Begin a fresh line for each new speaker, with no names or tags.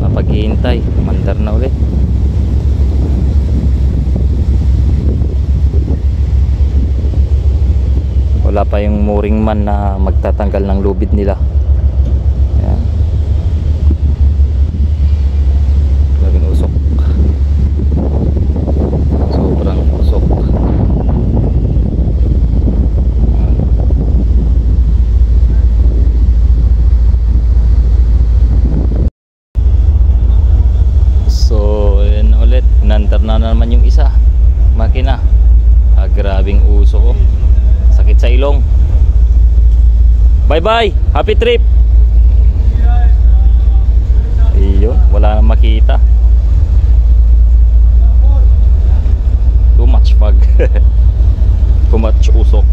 papaghihintay, mandar na ulit. Wala pa yung mooring man na magtatanggal ng lubid nila. Ayan. Laging usok, sobrang usok. So ayan ulit, inandar na naman yung isa makina. Grabing uso, oh. Sakit sa ilong. Bye bye, happy trip. Ayun, wala nang makita. Too much fog. Too much usok.